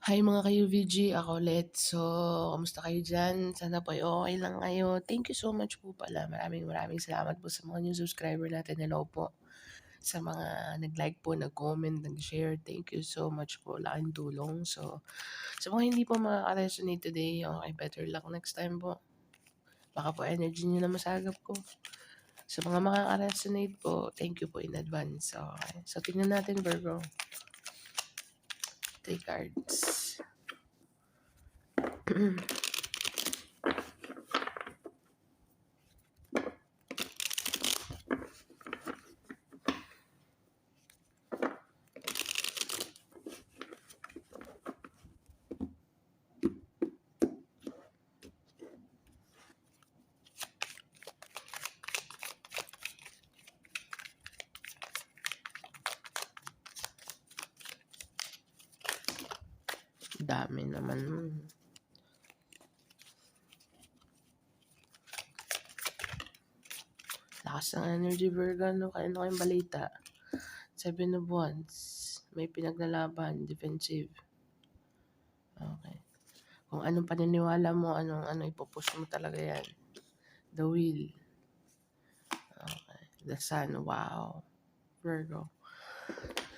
Hi mga ka-UVG, ako ulit. So, kamusta kayo diyan? Sana po ay okey lang kayo. Thank you so much po pala. Maraming salamat po sa mga new subscriber natin. Hello po. Sa mga nag-like po, nag-comment, nag-share, thank you so much po. Laking tulong. So, sa mga hindi po makaka-resonate today, okay, better luck next time po. Baka po energy niyo na masagap ko. Sa mga makaka-resonate po, thank you po in advance. Okay. So, tingnan natin, Virgo. Three cards. Dami naman. Lakas ng energy, Virgo. Ano kayong balita? Seven of Wands. May pinaglalaban. Defensive. Okay. Kung anong paniniwala mo, ano ipupush mo talaga yan. The Wheel. Okay. The Sun. Wow. Virgo.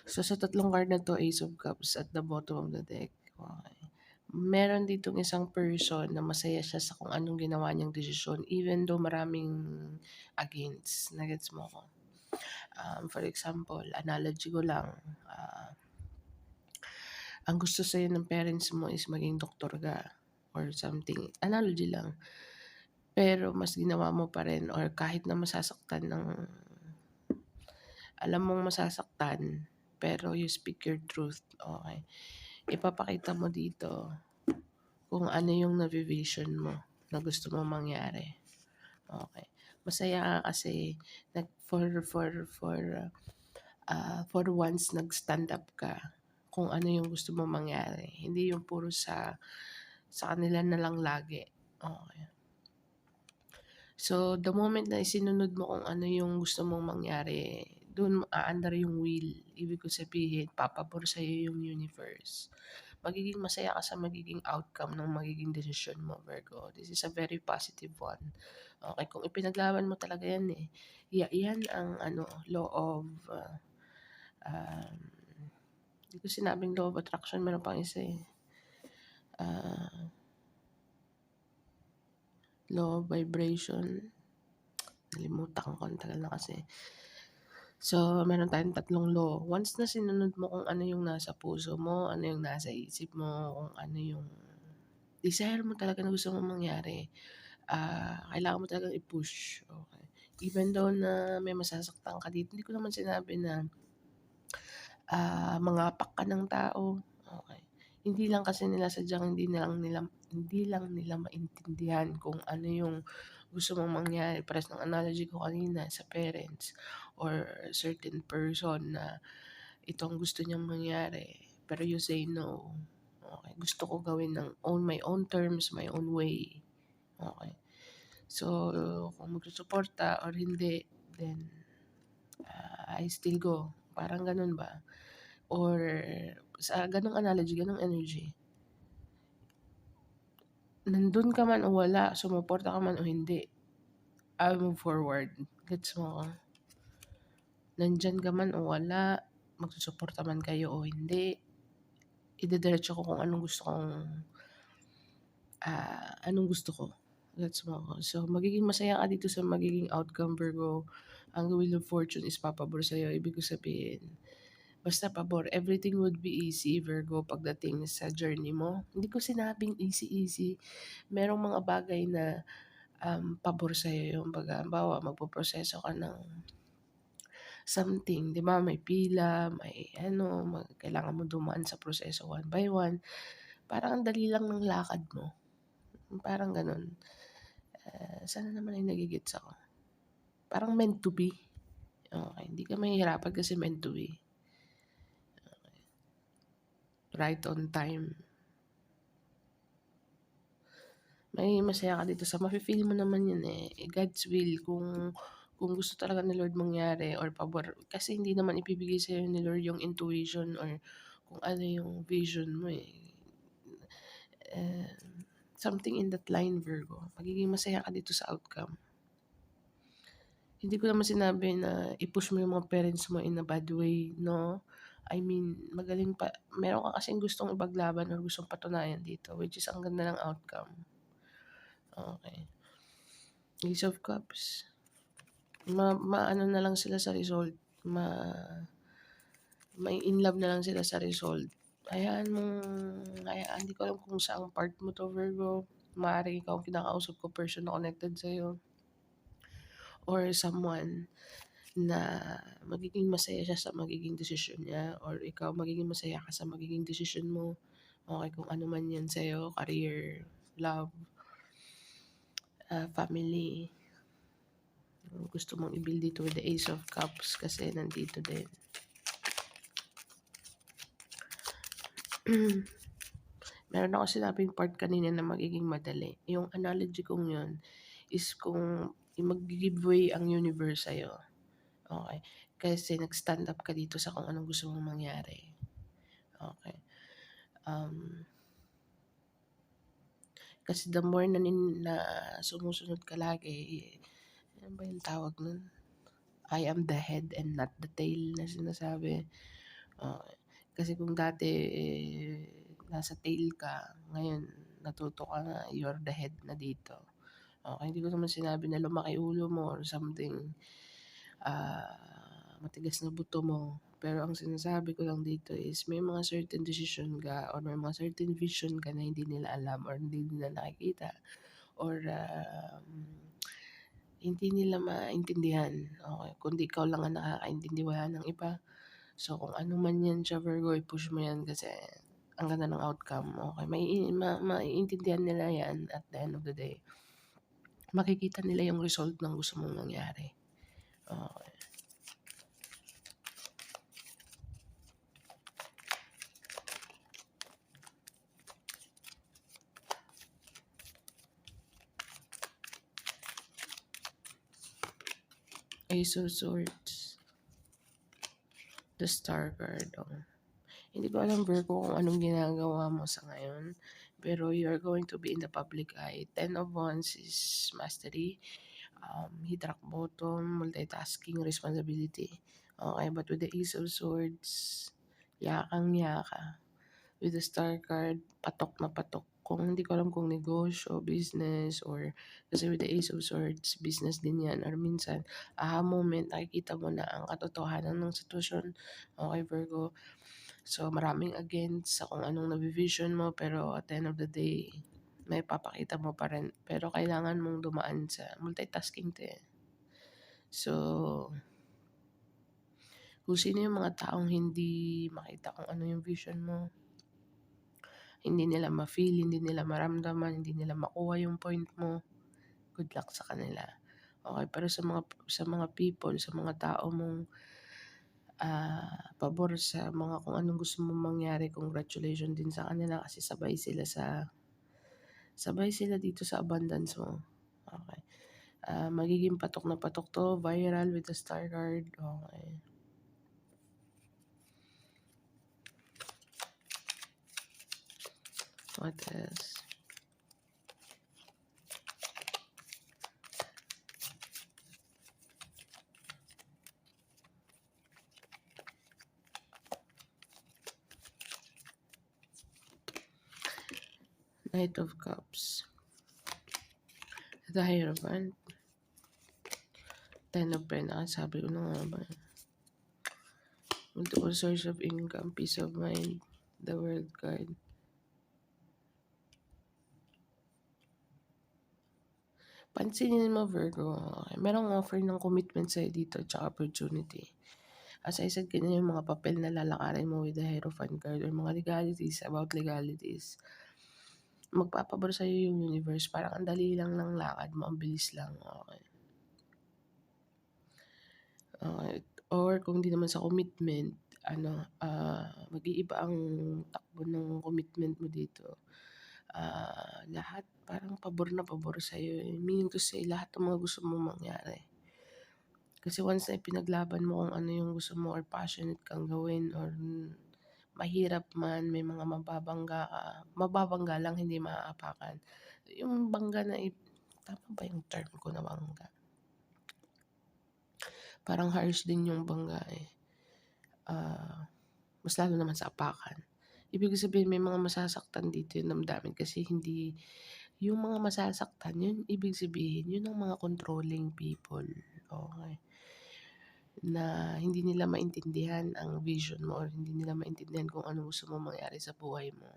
So, sa tatlong card na to, Ace of Cups at the bottom of the deck. Okay. Meron ditong isang person na masaya siya sa kung anong ginawa niyang desisyon even though maraming against. Nagets mo ko? For example, analogy ko lang, ang gusto sa'yo ng parents mo is maging doktor ka or something. Analogy lang. Pero mas ginawa mo pa rin or kahit na masasaktan ng alam mong masasaktan, pero you speak your truth. Okay. Ipapakita mo dito kung ano yung navivision mo na gusto mo mangyari. Okay. Masaya ka kasi for once nag-stand up ka kung ano yung gusto mo mangyari. Hindi yung puro sa kanila na lang lagi. Okay. So, the moment na isinunod mo kung ano yung gusto mong mangyari, doon aandar yung will. Ibig ko sabihin, papabor sa'yo yung universe. Magiging masaya ka sa magiging outcome ng magiging desisyon mo, Virgo. This is a very positive one. Okay, kung ipinaglaban mo talaga yan eh. Yan ang law of um, hindi ko sinabing law of attraction, meron pang isa eh. Law of vibration. Nalimutan ko, ang tagal na kasi. So, meron tayong tatlong law. Once na sinunod mo kung ano yung nasa puso mo, ano yung nasa isip mo, kung ano yung desire mo talaga na gusto mong mangyari, kailangan mo talagang i-push. Okay. Even though na may masasaktan ka dito, hindi ko naman sinabi na mangapak ka ng tao. Okay. Hindi lang kasi nila sadyang hindi lang nila maintindihan kung ano yung gusto mong mangyari. Pares ng analogy ko kanina sa parents or certain person na itong gusto niyang mangyari. Pero you say no. Okay. Gusto ko gawin ng my own terms, my own way. Okay. So, kung magsusuporta or hindi, then I still go. Parang ganun ba? Or sa ganung analogy, ganung energy. Nandun ka man o wala, sumuporta ka man o hindi, I'll move forward. Gets mo ko? Nandyan ka man o wala, magsusuporta man kayo o hindi, idediretso ko kung anong gusto ko. Gets mo ko? So, magiging masaya ka dito sa magiging outcome, Virgo. Ang Wheel of Fortune is papabor sa'yo. Ibig ko sabihin, basta pabor, everything would be easy, Virgo, pagdating sa journey mo. Hindi ko sinabing easy. Merong mga bagay na pabor sa'yo. Yung bawa, magpoproseso ka ng something, di ba? May pila, may kailangan mo dumaan sa proseso one by one. Parang ang dali lang ng lakad mo. Parang ganun. Sana naman ay nagigits ako. Parang meant to be. Okay, hindi ka mahihirapan kasi meant to be. Okay. Right on time. May masaya ka dito sa mafe-feel mo naman yun eh. God's will kung gusto talaga ni Lord mangyari or pabor. Kasi hindi naman ibibigay sa'yo ni Lord yung intuition or kung ano yung vision mo eh. Something in that line, Virgo. Magiging masaya ka dito sa outcome. Hindi ko naman sinabi na i-push mo yung mga parents mo in a bad way, no? I mean, magaling pa, meron ka kasing gustong ipaglaban or gustong patunayan dito, which is ang ganda ng outcome. Okay. Ace of Cups. Maano na lang sila sa result. May in love na lang sila sa result. Hindi ko alam kung saang part mo to, Virgo. Maaaring ikaw ang kinakausap ko, person na connected sa'yo. Or someone na magiging masaya siya sa magiging desisyon niya, or ikaw magiging masaya ka sa magiging desisyon mo. Okay, kung ano man yan sa'yo, career, love, family. Gusto mong i-build dito with the Ace of Cups kasi nandito din. Meron ako sinabing part kanina na magiging madali. Yung analogy kong yun is kung mag-giveaway ang universe sa'yo. Okay. Kasi nag-stand up ka dito sa kung anong gusto mong mangyari. Okay. Kasi the more na sumusunod ka lagi, ano ba yung tawag nun? I am the head and not the tail na sinasabi. Okay. Kasi kung dati nasa tail ka, ngayon natuto ka na you're the head na dito. Okay, hindi ko naman sinabi na lumaki ulo mo or something, matigas na buto mo. Pero ang sinasabi ko lang dito is may mga certain decision ka or may mga certain vision ka na hindi nila alam or hindi nila nakikita or hindi nila maintindihan. Okay, kundi ikaw lang ang nakakaintindi, wala ng iba. So kung ano man yan siya, Virgo, i-push mo yan kasi ang ganda ng outcome. Okay, maiintindihan nila yan at the end of the day. Makikita nila yung result ng gusto mong mangyari. Okay. Ace of Swords. The Star card. Oh. Hindi ko alam, Virgo, kung anong ginagawa mo sa ngayon. Pero you are going to be in the public eye. 10 of Wands is mastery. Hit rock bottom, multitasking, responsibility. Okay, but with the Ace of Swords, yakang-yaka. With the Star card, patok na patok. Kung hindi ko alam kung negosyo, business, or kasi with the Ace of Swords, business din yan. Or minsan, moment, nakikita mo na ang katotohanan ng sitwasyon. Okay, Virgo. So, maraming against sa kung anong nabivision mo, pero at the end of the day, may papakita mo pa rin. Pero kailangan mong dumaan sa multitasking to eh. So, kung sino yung mga taong hindi makita kung ano yung vision mo, hindi nila ma-feel, hindi nila maramdaman, hindi nila makuha yung point mo, good luck sa kanila. Okay, pero sa mga people, sa mga tao mong pabor sa mga kung anong gusto mong mangyari, congratulations din sa kanila kasi sabay sila dito sa abundance mo. Okay. Magiging patok na patok to, viral with the Star card. Okay. What else? Knight of Cups. The Hierophant. Ten of Pentacles. Sabi ko na nga ba. Multiple source of income, peace of mind. The World card. Pansinin mo, Virgo. Okay. Merong offer ng commitment sa'yo dito tsaka opportunity. As I said kanina, yung mga papel na lalakarin mo with the Hierophant card or mga legalities, about legalities. Magpapabor sa'yo yung universe. Parang ang dali lang ng lakad mo, ang bilis lang. Okay. Okay. Or kung di naman sa commitment, mag-iiba ang takbo ng commitment mo dito. Lahat parang pabor na pabor sa'yo. Meaning to say, lahat ng mga gusto mong mangyari. Kasi once na ipinaglaban mo kung ano yung gusto mo or passionate kang gawin or mahirap man, may mga mababangga ka, mababangga lang hindi maaapakan. Yung bangga na tama ba yung term ko na bangga? Parang harsh din yung bangga, eh. Mas lalo naman sa apakan. Ibig sabihin may mga masasaktan dito yung damdamin kasi hindi yung mga masasaktan yun ibig sabihin yun ang mga controlling people, okey. Na hindi nila maintindihan ang vision mo or hindi nila maintindihan kung ano gusto mong mangyari sa buhay mo.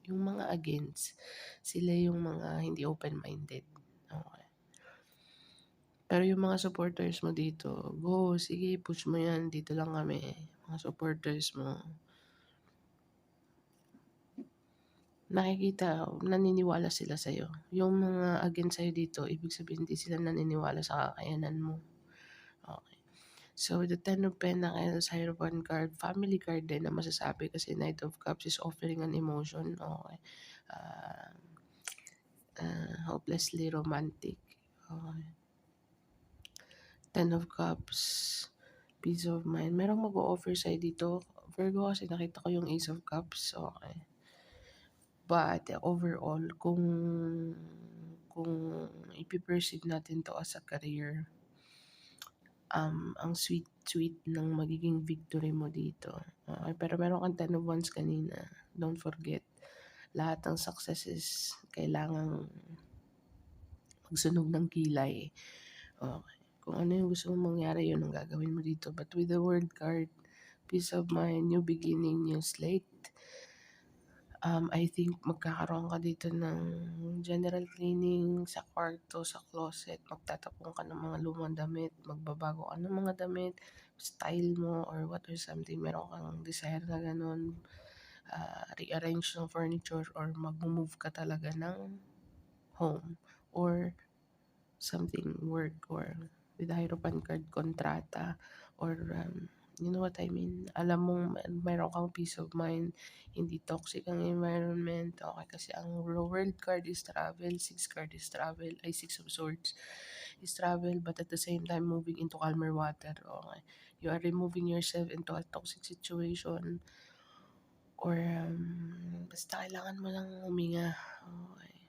Yung mga against, sila yung mga hindi open-minded, okey. Pero yung mga supporters mo dito, "Go, sige push mo yan, dito lang kami." Mga supporters mo, nakikita naniniwala sila sa'yo. Yung mga against sa'yo dito, ibig sabihin hindi sila naniniwala sa kakayanan mo, okey. So, the Ten of Pentacles, Hierophant card, family card din na masasabi kasi Knight of Cups is offering an emotion, okey. Ah, hopelessly romantic, okey. Ten of Cups, peace of mind. Merong mag-o-offer sa'yo dito, Virgo, kasi nakita ko yung Ace of Cups, okey. But overall, kung ipe-perceive natin 'to as a career, ang sweet-sweet ng magiging victory mo dito, okey. Pero meron kang Ten of Wands kanina, don't forget, lahat ng successes kailangang magsunog ng kilay, okey. Kung ano yung gusto mong mangyari, yun ang gagawin mo dito. But with the World card, peace of mind, new beginning, new slate. I think magkakaroon ka dito ng general cleaning sa kwarto, sa closet, magtatapon ka ng mga lumang damit, magbabago ka ng mga damit, style mo or what or something, meron kang desire na gano'n, rearrange ng furniture or magmo-move ka talaga ng home or something work or with the Hierophant card, kontrata or you know what I mean? Alam mong meron kang peace of mind, hindi toxic ang environment, okay, kasi ang world card is travel, six card is travel, ay six of swords is travel, but at the same time moving into calmer water, okay. You are removing yourself into a toxic situation or basta kailangan mo lang huminga, okey.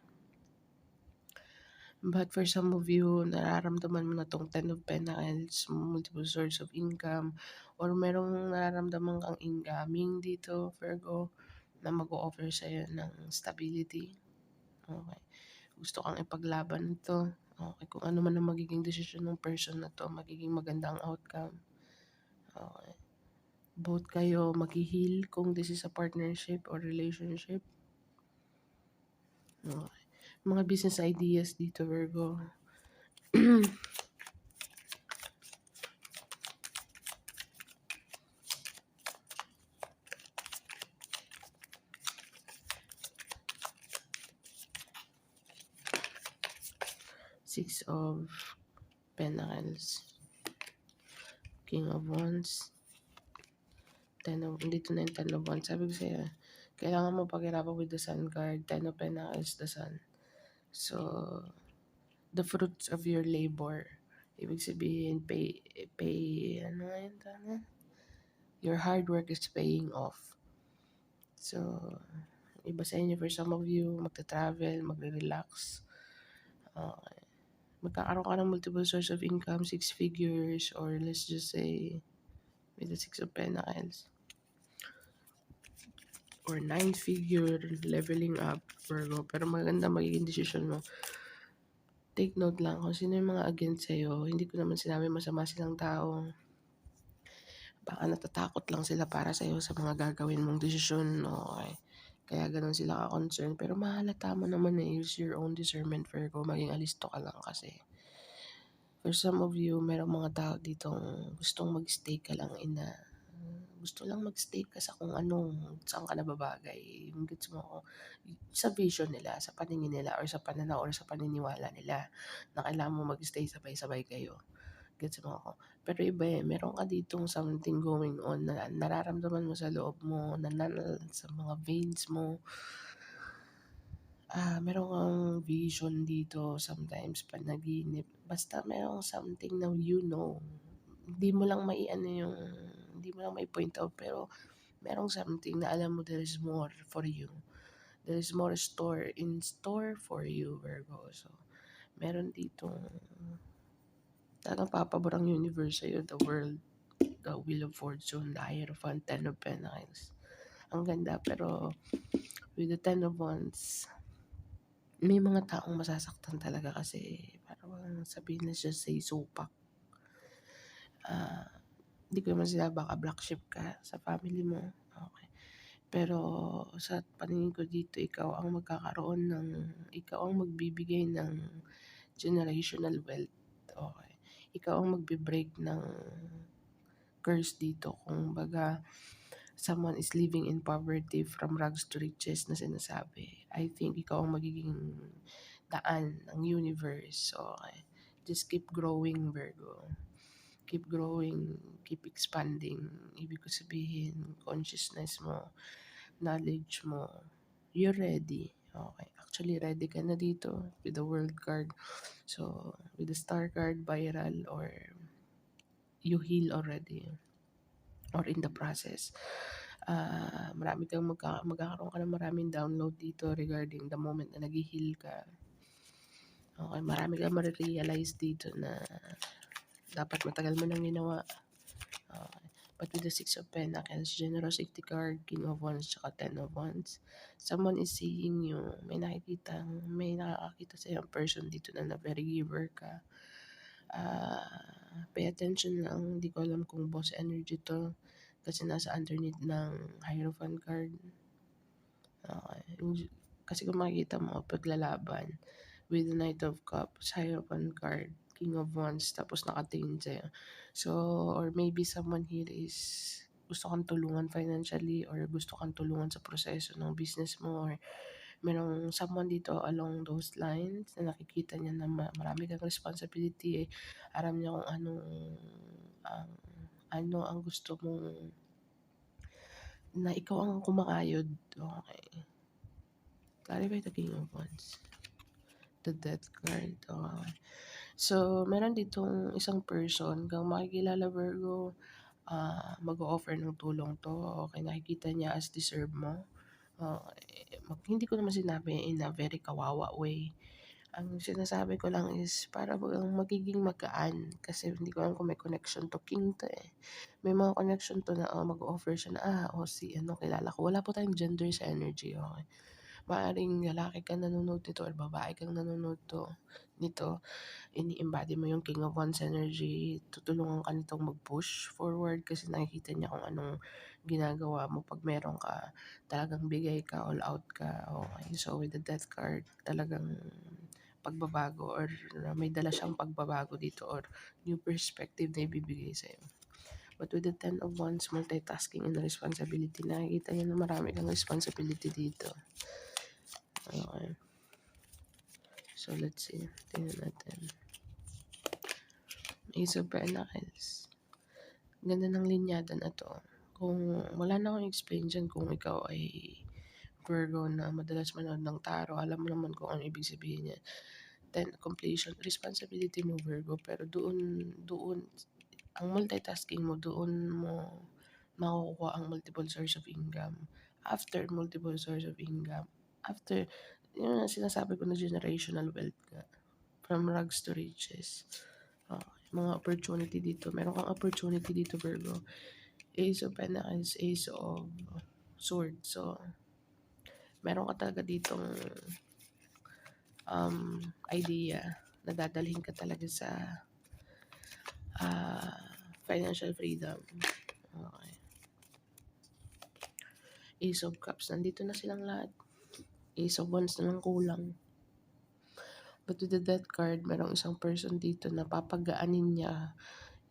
But for some of you, nararamdaman mo na 'tong Ten of Pentacles, multiple source of income, or merong nararamdaman kang incoming dito, Virgo, na mag-o-offer sa'yo ng stability, okey. Gusto kang ipaglaban nito, okey. Kung ano man ang magiging desisyon ng person na 'to, magiging maganda ang outcome, okey. Both kayo maghi-heal kung this is a partnership or relationship, okey. Mga business ideas dito, Virgo. Six of Pentacles, King of Wands, dito na yung Ten of Wands. Sabi ko sa'yo, kailangan mo paghirapan with the Sun card, Ten of Pentacles, the Sun. So, the fruits of your labor. Ibig sabihin, ano nga yun, tama? Your hard work is paying off. So, iba sa inyo, for some of you, magta-travel, magre-relax. Okay. Magkakaroon ka ng multiple source of income, six figures, or let's just say, with the Six of Pentacles. Or nine figure, leveling up, Virgo. Pero maganda magiging decision mo. Take note lang kung sino yung mga against sa'yo. Hindi ko naman sinabi masama silang tao. Baka natatakot lang sila para sa'yo sa mga gagawin mong desisyon. Okay. Kaya ganun sila ka-concern. Pero mahalata mo naman na use your own discernment, Virgo. Maging alisto ka lang kasi. For some of you, merong mga tao ditong gustong mag-stay ka lang gusto lang mag-stay ka sa kung ano, saan ka nababagay. Yung gets mo ako, sa vision nila, sa paningin nila, or sa pananaw, or sa paniniwala nila, na kailangan mo mag-stay sabay-sabay kayo. Gets mo ako? Pero iba meron ka ditong something going on na nararamdaman mo sa loob mo, sa mga veins mo. Meron kang vision dito sometimes panaginip. Basta merong something na you know. Hindi mo lang mai-ano yung, hindi mo lang mai-point out pero merong something na alam mo there is more for you. There is more in store for you, Virgo. So, meron ditong talagang papabor ang universe sa'yo, the world, the wheel of fortune, the hierophant, ten of pentacles. Ang ganda, pero with the ten of wands, may mga taong masasaktan talaga kasi parang sabihin na siya say supak. Hindi ko naman sila baka black sheep ka sa family mo. Okay. Pero sa paningin ko dito, ikaw ang magbibigay ng generational wealth. Okay. Ikaw ang magbe-break ng curse dito. Kung baga, someone is living in poverty from rags to riches na sinasabi. I think ikaw ang magiging daan ng universe. Okay. Just keep growing, Virgo. Keep growing, keep expanding. Ibig ko sabihin, consciousness mo, knowledge mo, you're ready. Okay. Actually, ready ka na dito with the world card. So, with the star card, viral, or you heal already or in the process. Marami kang magkakaroon ka ng maraming download dito regarding the moment na nag-heal ka. Okay, marami kang ma-realize dito na dapat matagal mo nang ginawa. Okay. But with the Six of Pentacles, Generosity card, King of Wands, tsaka Ten of Wands, someone is seeing you. May nakakakita sa'yo ang person dito na very giver ka. Pay attention lang. Hindi ko alam kung boss energy to kasi nasa underneath ng Hierophant card. Okay. Kasi kung makikita mo, paglalaban with the Knight of Cups, Hierophant card, King of Wands, tapos nakatingin sa'yo. So, or maybe someone here is gusto kang tulungan financially or gusto kang tulungan sa proseso ng business mo or merong someone dito along those lines na nakikita niya na marami kang responsibility. Alam niya kung ang ang gusto mong na ikaw ang kumakayod. Okay. Clarify the King of Wands. The Death card. Okay. So, meron ditong isang person kang makikilala, Virgo, mag-o-offer ng tulong to. Okay, nakikita niya as deserve mo. Hindi ko naman sinabi in a very kawawa way. Ang sinasabi ko lang is para bagang magiging magaan kasi hindi ko alam kung may connection to king to eh. May mga connection to na mag-offer siya na si kilala ko. Wala po tayong gender sa energy, okay? Maaaring lalaki kang nanonood nito or babae kang nanonood nito, ini-embody mo yung King of Wands energy, tutulungan ka nitong mag-push forward kasi nakikita niya kung anong ginagawa mo pag meron ka, talagang bigay ka, all out ka, okay. So with the Death card, talagang pagbabago or may dala siyang pagbabago dito or new perspective na ibibigay sa'yo. But with the Ten of Wands, multitasking and responsibility, nakikita niya na marami kang responsibility dito. Okay. So, let's see. Tingnan natin. Ace of Pentacles. Ganda ng linyada na to. Kung wala na akong explain dyan kung ikaw ay Virgo na madalas manood ng tarot, alam mo naman kung ano ibig sabihin niya. Then, completion. Responsibility mo, Virgo. Pero doon, ang multitasking mo, doon mo makukuha ang multiple source of income. After multiple source of income, after yun ang sinasabi ko na generational wealth nga. From rags to riches. Mga opportunity dito. Meron kang opportunity dito, Virgo. Ace of Pentacles, Ace of Swords. So, meron ka talaga ditong idea na dadalhin ka talaga sa financial freedom. Okay. Ace of Cups. Nandito na silang lahat. Ace of Wands na lang kulang. But with the Death card, merong isang person dito na papagaanin niya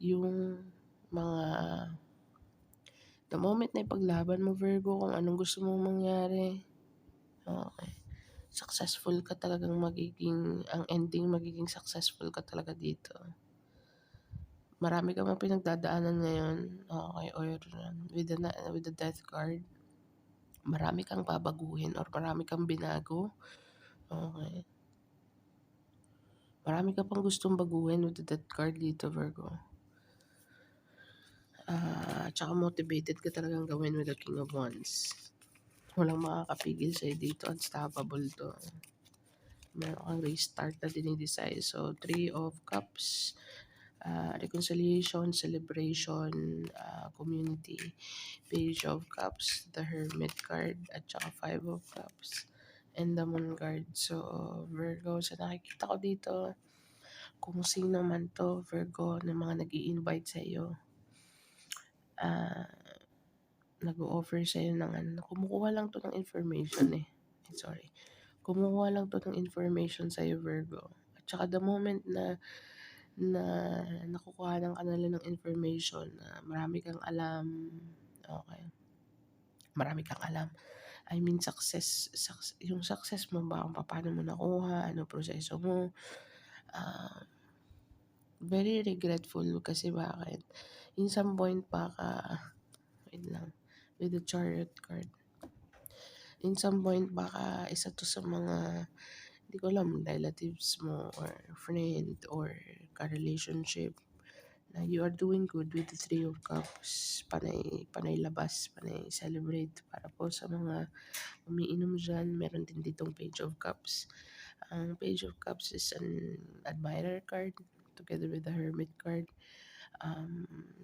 yung mga the moment na ipaglaban mo, Virgo, kung anong gusto mong mangyari. Okay. Successful ka talagang ang ending magiging successful ka talaga dito. Marami kang mga pinagdadaanan ngayon. Okay. Or with the Death card, marami kang babaguhin or marami kang binago. Okay. Marami ka pang gustong baguhin with the Death card dito, Virgo. Tsaka motivated ka talagang gawin with the King of Wands. Walang makakapigil sa'yo dito, unstoppable 'to. Meron kang restart na dinidesire. So, Three of Cups, reconciliation, celebration, community. Page of Cups, the Hermit card, at saka Five of Cups, and the Moon card. So, Virgo, sa nakikita ko dito, kung sino man to, Virgo, na mga nag-i-invite sa'yo, ah, nag-o-offer sa'yo ng ano, kumukuha lang to ng information eh. Sorry. Kumukuha lang to ng information sa'yo, Virgo. At saka the moment na nakukuhanan ka nila ng information na marami kang alam, okay, marami kang alam. I mean, yung success mo ba, kung paano mo nakuha, ano proseso mo, ah, very regretful kasi bakit? In some point baka, wait lang, with the Chariot card. In some point baka isa to sa mga, hindi ko alam, relatives mo or friend or ka-relationship na you are doing good with the Three of Cups. Panay labas, panay celebrate. Para po sa mga umiinom dyan, meron din ditong Page of Cups. Ang Page of Cups is an admirer card together with the Hermit card.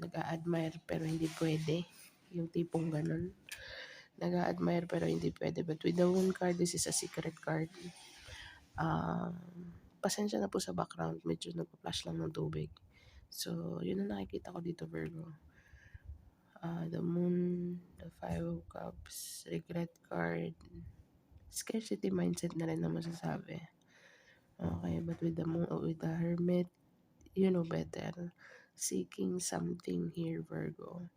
Nag-a-admire pero hindi pwede. Yung tipong ganun. Nag-a-admire pero hindi pwede. But with the Moon card, this is a secret card. Pasensya na po sa background. Medyo nagpa-flash lang ng tubig. So, yun ang nakikita ko dito, Virgo. The Moon, the Five of Cups, regret card, scarcity mindset na rin na masasabi. Okay, but with the Hermit, you know better. Seeking something here, Virgo.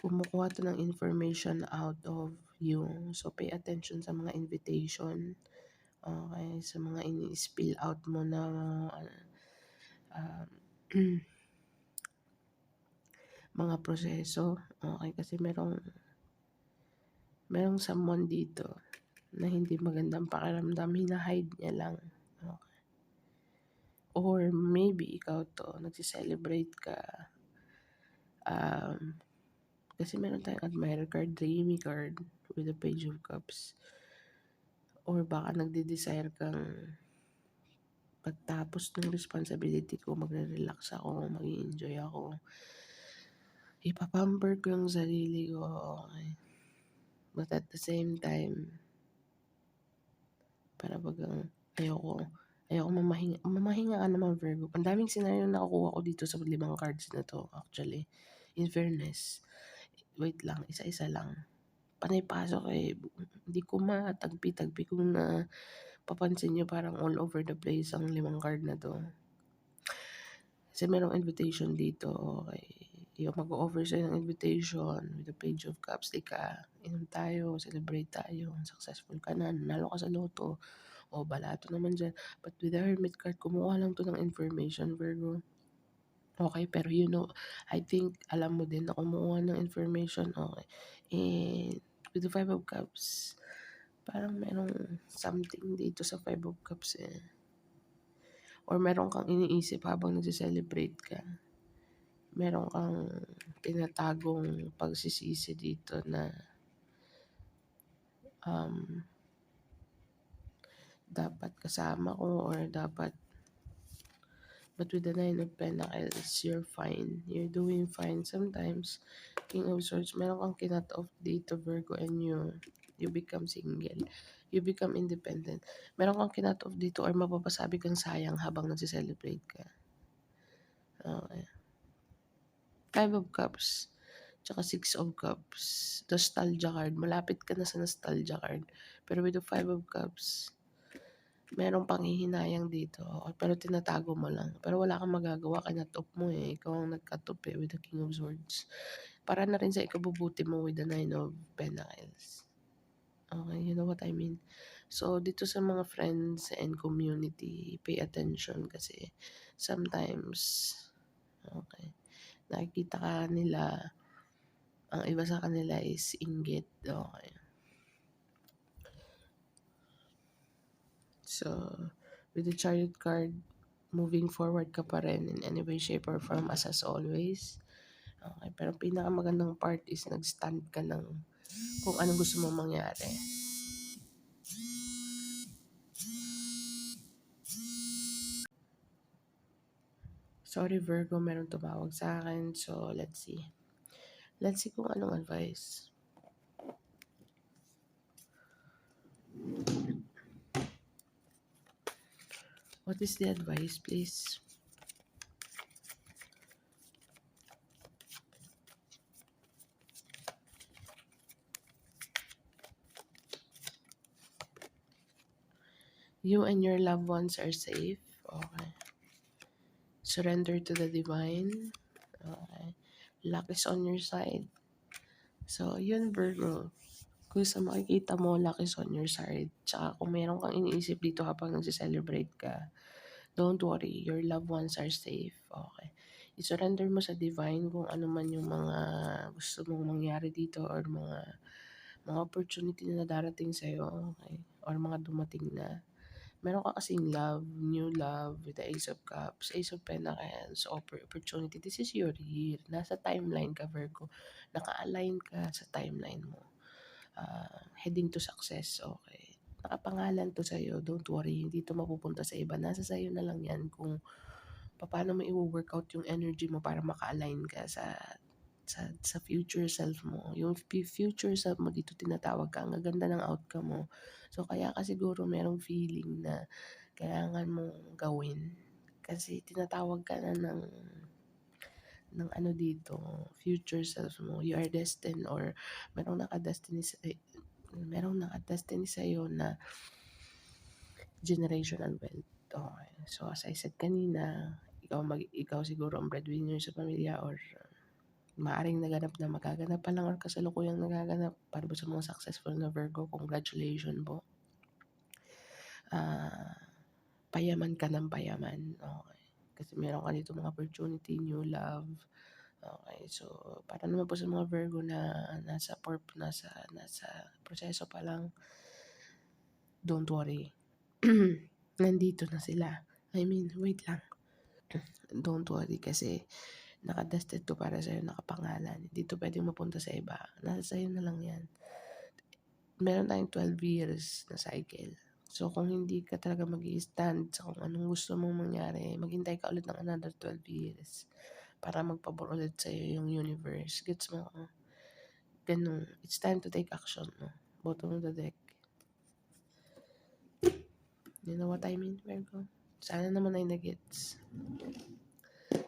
Kumukuha to ng information out of you. So, pay attention sa mga invitation. Okay, sa mga ini-spill out mo na mga proseso. Okay, kasi merong someone dito na hindi magandang pakiramdam, hina-hide niya lang. Okay. Or maybe ikaw to, nagsi-celebrate ka. Kasi meron tayong admirer card, dreamy card with the Page of Cups. Or baka nagde-desire kang pagtapos ng responsibility ko, magre-relax ako, mag-i-enjoy ako. Ipapamper ko yung sarili ko, okay. But at the same time, para bagang ayoko mamahinga ka naman, Virgo. Ang daming scenario na nakukuha ko dito sa 5 cards na to, actually. In fairness, wait lang, isa-isa lang. Panay pasok eh. Hindi ko matagpi-tagpi kung na papansin nyo parang all over the place ang 5 card na to. Kasi merong invitation dito, okay. Yung mag-o-offer sa'yo ng invitation with the Page of Cups, inom tayo, celebrate tayo, successful ka na, nanalo ka sa loto, o balato naman dyan. But with the Hermit card, kumuha lang to ng information, Virgo. Okay, pero you know, I think alam mo din na kumuha ng information, okay. And with the Five of Cups, parang merong something dito sa Five of Cups eh. Or meron kang iniisip habang nagse-celebrate ka. Meron kang tinatagong pagsisisi dito na dapat kasama ko or dapat, but with the Nine of Pentacles, you're fine. You're doing fine. Sometimes, King of Swords, meron kang kinat off dito, Virgo, and you become single. You become independent. Meron kang kinat off dito or mapapasabi kang sayang habang nagse-celebrate ka. Okay. Five of Cups, tsaka Six of Cups. Nostalgia card. Malapit ka na sa nostalgia card. Pero with the Five of Cups, merong panghihinayang dito. Pero tinatago mo lang. Pero wala kang magagawa. Kinatop mo eh. Ikaw ang nagkatop eh with the King of Swords. Para na rin sa ikabubuti mo with the Nine of Pentacles. Okay, you know what I mean? So, dito sa mga friends and community, pay attention kasi sometimes, okay, nakikita ka nila, ang iba sa kanila is inggit, okay. So, with the Chariot card, moving forward ka pa rin in any way, shape, or form as always. Okay, pero pinakamagandang part is nag-stand ka ng kung anong gusto mong mangyari. Sorry Virgo, meron tumawag sa akin. So, let's see. Let's see kung anong advice. What is the advice, please? You and your loved ones are safe. Okay. Surrender to the divine. Okay. Luck is on your side. So, yun Virgo. Kung sa makikita mo, luck is on your side. Tsaka kung meron kang iniisip dito habang nagse-celebrate ka, don't worry, your loved ones are safe. Okay. I-surrender mo sa divine kung ano man yung mga gusto mong mangyari dito or mga opportunity na darating sa'yo. Okay. Or mga dumating na. Meron ka kasing love, new love with the Ace of Cups, Ace of Pentacles, opportunity. This is your year. Nasa timeline ka, Virgo. Naka-align ka sa timeline mo. Heading to success, okay. Nakapangalan to sa'yo, don't worry, hindi to mapupunta sa iba. Nasa sa'yo na lang yan kung paano mo i-workout yung energy mo para maka-align ka sa future self mo. Yung future self mo dito tinatawag ka, ang gaganda ng outcome mo. So, kaya ka siguro merong feeling na kailangan mong gawin. Kasi tinatawag ka na ng ano dito, future self mo. You are destined or merong nakadestiny sa merong nakadestiny sa'yo na generational wealth. Okay. So, as I said kanina, ikaw siguro ang breadwinner sa pamilya or maaring naganap na magaganap pa lang or kasalukuyang nagaganap para sa mga successful na Virgo. Congratulations po. Ah, payaman ka ng payaman. Okay. Kasi meron ka dito mga opportunity, new love. Okay. So, para naman po sa mga Virgo na nasa proseso pa lang, don't worry. Nandito na sila. I mean, wait lang. Don't worry kasi nakadestined to para sa'yo, nakapangalan. Hindi to pwedeng mapunta sa iba. Nasa sa'yo na lang yan. Meron tayong 12 years na cycle. So, kung hindi ka talaga mag-i-stand sa kung anong gusto mong mangyari, maghintay ka ulit ng another 12 years para magpabor ulit sa'yo yung universe. Gets mo? Ganun. It's time to take action. No? Bottom of the deck. You know what I mean, Virgo? Sana naman ay nagets.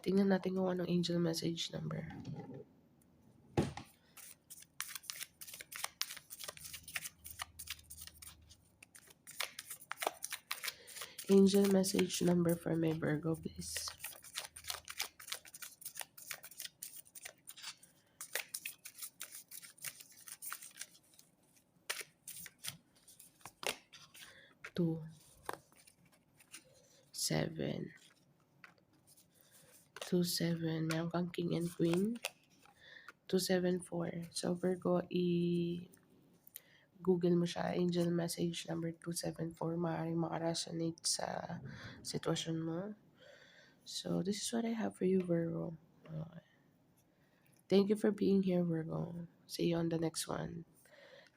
Tingnan natin kung anong angel message number. Angel message number for my Virgo, please. Two, 7, 2, 7. Meron kang king and queen. 2, 7, 4. So, Virgo, Google mo siya. Angel message number 274. Maaaring makaresonate sa sitwasyon mo. So, this is what I have for you, Virgo. Okay. Thank you for being here, Virgo. See you on the next one.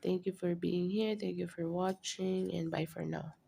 Thank you for being here. Thank you for watching. And bye for now.